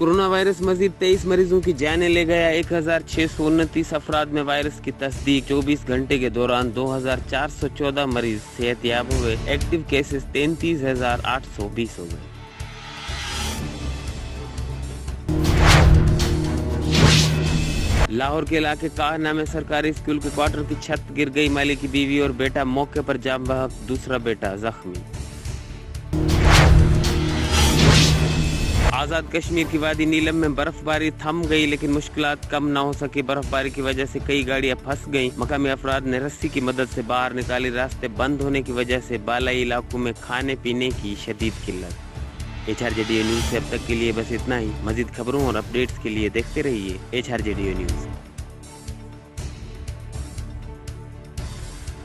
Corona virus मजीद 23 मरीजों की जानें ले गया। 1629 अफराद में वायरस की तस्दीक। 24 घंटे के दौरान 2414 मरीज सेहतयाब हुए। एक्टिव केसेस 33,820 हो गए। लाहौर के इलाके काहना में सरकारी स्कूल के क्वार्टर की छत गिर गई। मालिक की बीवी और बेटा मौके पर जाम बहक, दूसरा बेटा जख्मी। आजाद कश्मीर की वादी नीलम में बर्फबारी थम गई, लेकिन मुश्किलात कम न हो सकी। बर्फबारी की वजह से कई गाड़ियां फंस गईं। मकामी अफराद ने रस्सी की मदद से बाहर निकाली। रास्ते बंद होने की वजह से बालाई इलाकों में खाने पीने की शदीद किल्लत। HRJDO न्यूज से अब तक के लिए बस इतना ही। मजीद खबरों और अपडेट्स के लिए देखते रहिए HRJDO न्यूज।